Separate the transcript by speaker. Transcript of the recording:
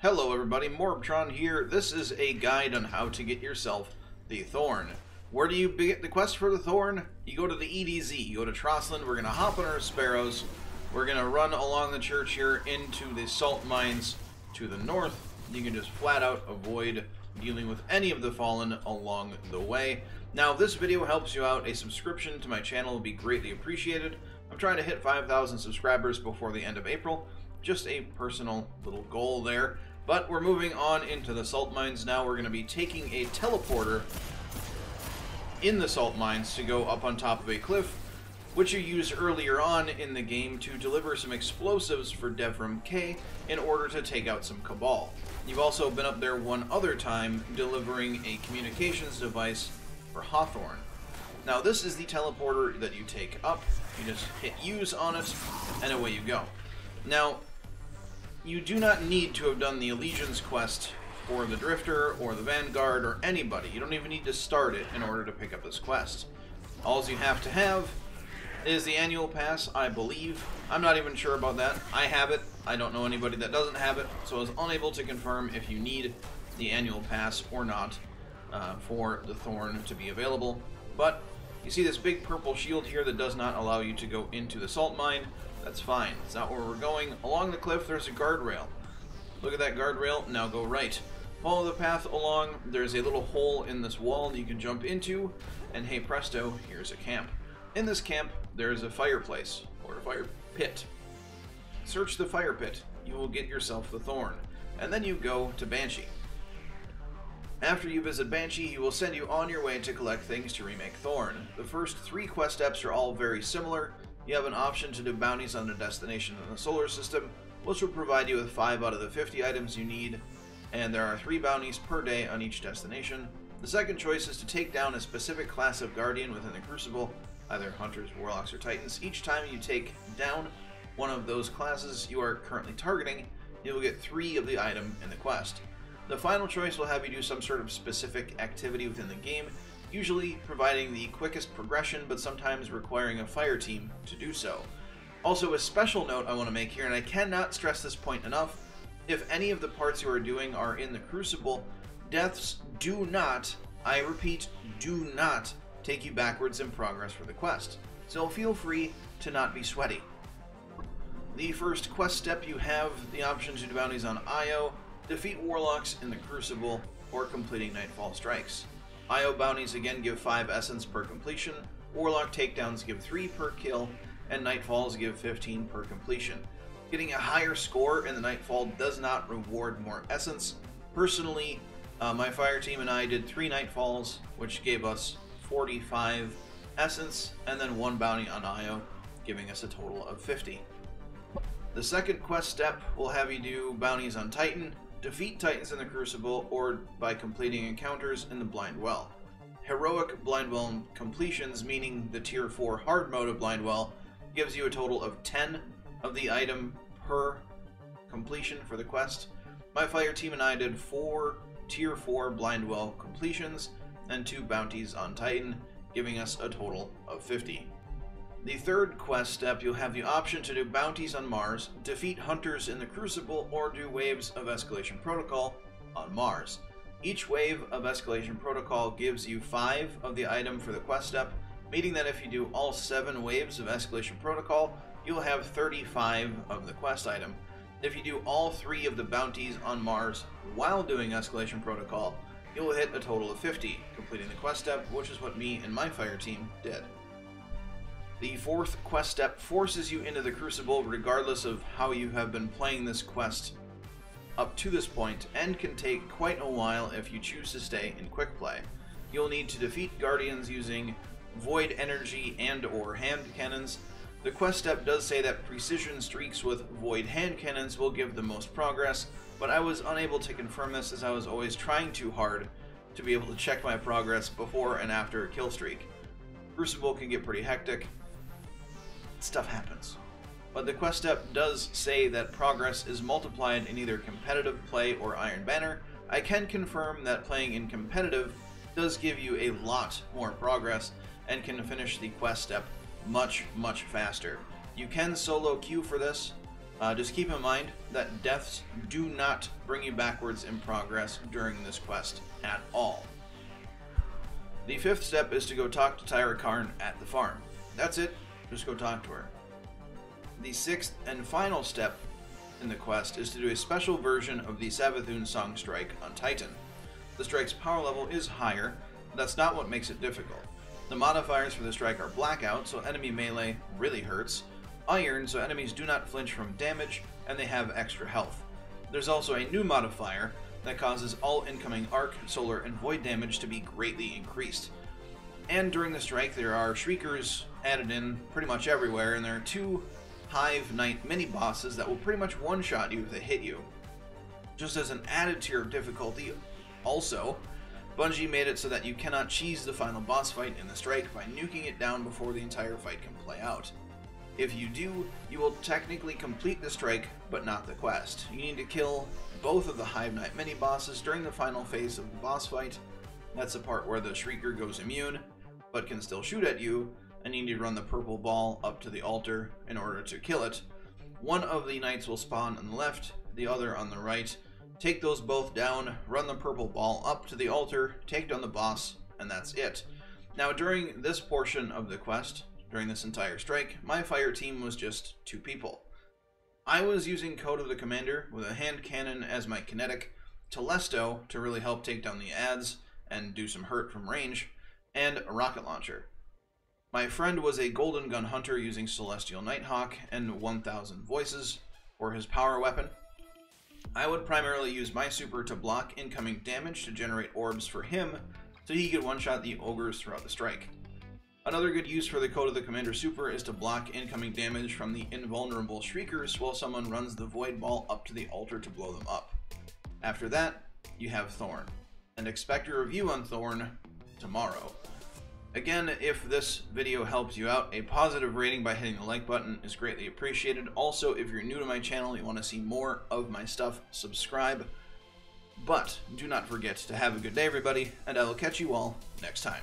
Speaker 1: Hello everybody, MorbTron here. This is a guide on how to get yourself the Thorn. Where do you get the quest for the Thorn? You go to the EDZ, you go to Trostland, we're going to hop on our Sparrows, we're going to run along the church here into the salt mines to the north. You can just flat out avoid dealing with any of the Fallen along the way. Now, if this video helps you out, a subscription to my channel will be greatly appreciated. I'm trying to hit 5,000 subscribers before the end of April. Just a personal little goal there. But we're moving on into the salt mines now. We're going to be taking a teleporter in the salt mines to go up on top of a cliff, which you used earlier on in the game to deliver some explosives for Devrim K in order to take out some Cabal. You've also been up there one other time delivering a communications device for Hawthorn. Now this is the teleporter that you take up. You just hit use on it and away you go. Now, you do not need to have done the Allegiance quest for the Drifter or the Vanguard or anybody. You don't even need to start it in order to pick up this quest. All you have to have is the annual pass, I believe. I'm not even sure about that. I have it. I don't know anybody that doesn't have it, so I was unable to confirm if you need the annual pass or not for the Thorn to be available. But you see this big purple shield here that does not allow you to go into the salt mine. That's fine. It's not where we're going. Along the cliff, there's a guardrail. Look at that guardrail. Now go right. Follow the path along. There's a little hole in this wall that you can jump into. And hey presto, here's a camp. In this camp, there's a fireplace, or a fire pit. Search the fire pit. You will get yourself the Thorn. And then you go to Banshee. After you visit Banshee, he will send you on your way to collect things to remake Thorn. The first 3 quest steps are all very similar. You have an option to do bounties on a destination in the solar system, which will provide you with 5 out of the 50 items you need, and there are 3 bounties per day on each destination. The second choice is to take down a specific class of Guardian within the Crucible, either Hunters, Warlocks, or Titans. Each time you take down one of those classes you are currently targeting, you will get 3 of the item in the quest. The final choice will have you do some sort of specific activity within the game, usually providing the quickest progression, but sometimes requiring a fire team to do so. Also, a special note I want to make here, and I cannot stress this point enough, if any of the parts you are doing are in the Crucible, deaths do not, I repeat, do not take you backwards in progress for the quest, so feel free to not be sweaty. The first quest step, you have the option to do bounties on Io, defeat Warlocks in the Crucible, or completing Nightfall Strikes. Io bounties again give 5 essence per completion, Warlock takedowns give 3 per kill, and Nightfalls give 15 per completion. Getting a higher score in the Nightfall does not reward more essence. Personally, my fire team and I did 3 Nightfalls, which gave us 45 essence, and then 1 bounty on Io, giving us a total of 50. The second quest step will have you do bounties on Titan, defeat Titans in the Crucible, or by completing encounters in the Blind Well. Heroic Blind Well completions, meaning the Tier 4 hard mode of Blind Well, gives you a total of 10 of the item per completion for the quest. My fire team and I did 4 Tier 4 Blind Well completions and 2 bounties on Titan, giving us a total of 50. The third quest step, you'll have the option to do bounties on Mars, defeat Hunters in the Crucible, or do waves of Escalation Protocol on Mars. Each wave of Escalation Protocol gives you 5 of the item for the quest step, meaning that if you do all 7 waves of Escalation Protocol, you'll have 35 of the quest item. If you do all 3 of the bounties on Mars while doing Escalation Protocol, you'll hit a total of 50, completing the quest step, which is what me and my fire team did. The fourth quest step forces you into the Crucible regardless of how you have been playing this quest up to this point, and can take quite a while if you choose to stay in quick play. You'll need to defeat Guardians using Void Energy and or hand cannons. The quest step does say that precision streaks with Void hand cannons will give the most progress, but I was unable to confirm this as I was always trying too hard to be able to check my progress before and after a kill streak. Crucible can get pretty hectic. Stuff happens. But the quest step does say that progress is multiplied in either competitive play or Iron Banner. I can confirm that playing in competitive does give you a lot more progress and can finish the quest step much faster. You can solo queue for this, Just keep in mind that deaths do not bring you backwards in progress during this quest at all. The 5th step is to go talk to Tyra Karn at the farm. That's it, just go talk to her. The 6th and final step in the quest is to do a special version of the Savathûn Song Strike on Titan. The strike's power level is higher, but that's not what makes it difficult. The modifiers for the strike are Blackout, so enemy melee really hurts, Iron, so enemies do not flinch from damage, and they have extra health. There's also a new modifier that causes all incoming arc, solar, and void damage to be greatly increased. And during the strike, there are Shriekers added in pretty much everywhere, and there are 2 Hive Knight mini-bosses that will pretty much one-shot you if they hit you. Just as an added tier of difficulty, also, Bungie made it so that you cannot cheese the final boss fight in the strike by nuking it down before the entire fight can play out. If you do, you will technically complete the strike, but not the quest. You need to kill both of the Hive Knight mini-bosses during the final phase of the boss fight. That's the part where the Shrieker goes immune, but can still shoot at you, and you need to run the purple ball up to the altar in order to kill it. One of the knights will spawn on the left, the other on the right. Take those both down, run the purple ball up to the altar, take down the boss, and that's it. Now during this portion of the quest, during this entire strike, my fire team was just 2 people. I was using Code of the Commander with a hand cannon as my kinetic, Telesto to really help take down the adds and do some hurt from range, and a rocket launcher. My friend was a Golden Gun Hunter using Celestial Nighthawk and 1000 Voices for his power weapon. I would primarily use my super to block incoming damage to generate orbs for him so he could one-shot the ogres throughout the strike. Another good use for the Code of the Commander super is to block incoming damage from the invulnerable Shriekers while someone runs the Void Ball up to the altar to blow them up. After that, you have Thorn, and expect a review on Thorn tomorrow. Again, if this video helps you out, a positive rating by hitting the like button is greatly appreciated. Also, if you're new to my channel and you want to see more of my stuff, subscribe. But do not forget to have a good day, everybody, and I will catch you all next time.